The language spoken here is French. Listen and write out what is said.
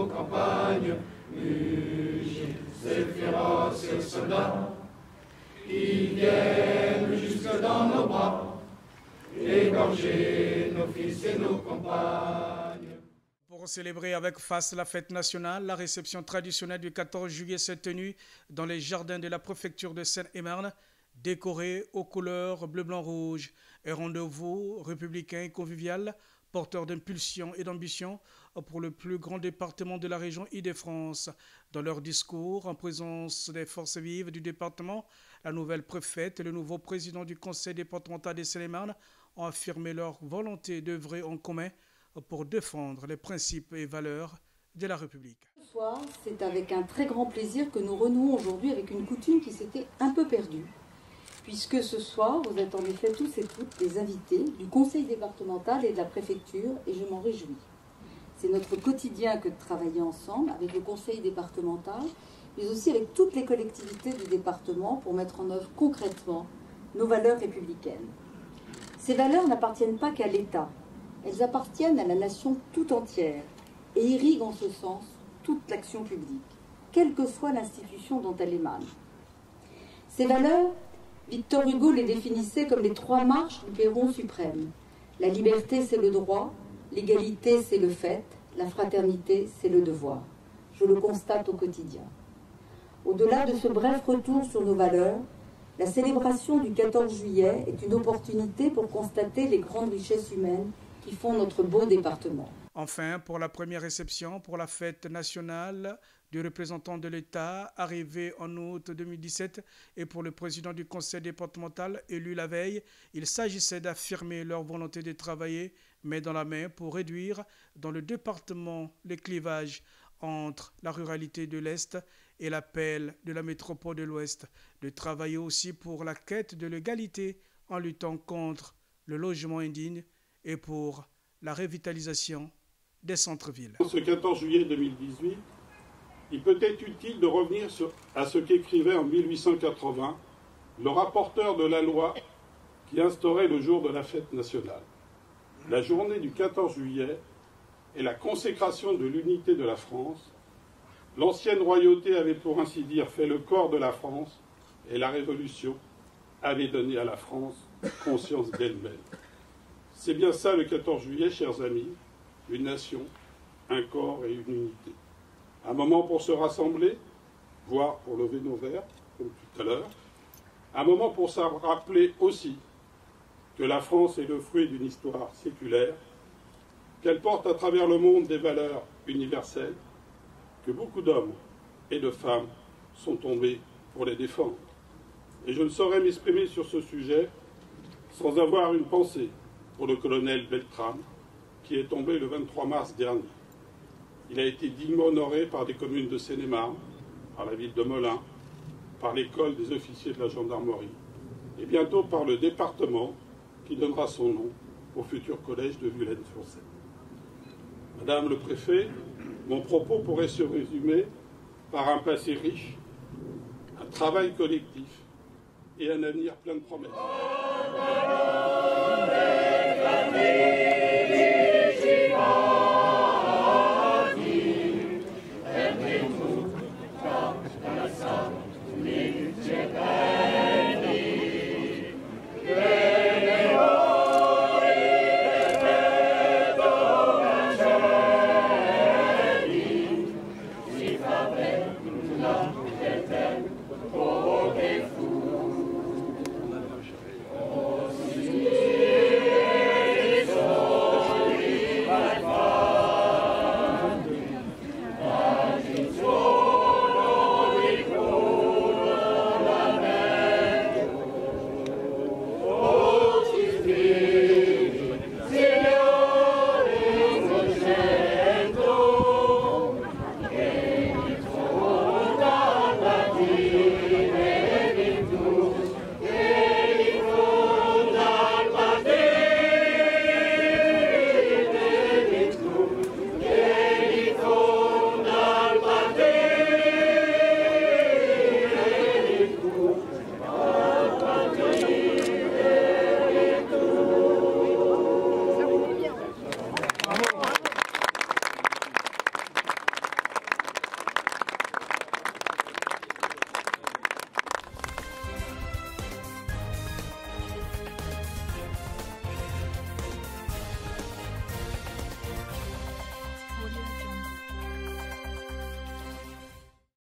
campagnes, mugir ces féroces soldats qui viennent jusque dans nos bras, égorger nos fils et nos compagnes. Pour célébrer avec face la fête nationale, la réception traditionnelle du 14 juillet s'est tenue dans les jardins de la préfecture de Seine-et-Marne, décorés aux couleurs bleu, blanc, rouge. Un rendez-vous républicain et convivial, porteur d'impulsion et d'ambition pour le plus grand département de la région Île-de-France. Dans leur discours, en présence des forces vives du département, la nouvelle préfète et le nouveau président du conseil départemental de Seine-et-Marne ont affirmé leur volonté d'œuvrer en commun pour défendre les principes et valeurs de la République. Ce soir, c'est avec un très grand plaisir que nous renouons aujourd'hui avec une coutume qui s'était un peu perdue. Puisque ce soir, vous êtes en effet tous et toutes les invités du conseil départemental et de la préfecture, et je m'en réjouis. C'est notre quotidien que de travailler ensemble avec le conseil départemental, mais aussi avec toutes les collectivités du département pour mettre en œuvre concrètement nos valeurs républicaines. Ces valeurs n'appartiennent pas qu'à l'État. Elles appartiennent à la nation tout entière et irriguent en ce sens toute l'action publique, quelle que soit l'institution dont elle émane. Ces valeurs, Victor Hugo les définissait comme les 3 marches du perron suprême. La liberté, c'est le droit, l'égalité, c'est le fait, la fraternité, c'est le devoir. Je le constate au quotidien. Au-delà de ce bref retour sur nos valeurs, la célébration du 14 juillet est une opportunité pour constater les grandes richesses humaines qui font notre beau département. Enfin, pour la première réception pour la fête nationale du représentant de l'État arrivé en août 2017 et pour le président du conseil départemental élu la veille, il s'agissait d'affirmer leur volonté de travailler main dans la main pour réduire dans le département les clivages entre la ruralité de l'Est et l'appel de la métropole de l'Ouest, de travailler aussi pour la quête de l'égalité en luttant contre le logement indigne et pour la revitalisation des centres-villes. Ce 14 juillet 2018, il peut être utile de revenir à ce qu'écrivait en 1880 le rapporteur de la loi qui instaurait le jour de la fête nationale. La journée du 14 juillet est la consécration de l'unité de la France. L'ancienne royauté avait pour ainsi dire fait le corps de la France et la Révolution avait donné à la France conscience d'elle-même. C'est bien ça le 14 juillet, chers amis, une nation, un corps et une unité. Un moment pour se rassembler, voire pour lever nos verres, comme tout à l'heure. Un moment pour se rappeler aussi que la France est le fruit d'une histoire séculaire, qu'elle porte à travers le monde des valeurs universelles, que beaucoup d'hommes et de femmes sont tombés pour les défendre. Et je ne saurais m'exprimer sur ce sujet sans avoir une pensée pour le colonel Beltrame, qui est tombé le 23 mars dernier. Il a été dignement honoré par des communes de Seine-et-Marne, par la ville de Melun, par l'école des officiers de la gendarmerie, et bientôt par le département qui donnera son nom au futur collège de Vulaine-sur-Seine. Madame le préfet, mon propos pourrait se résumer par un passé riche, un travail collectif et un avenir plein de promesses.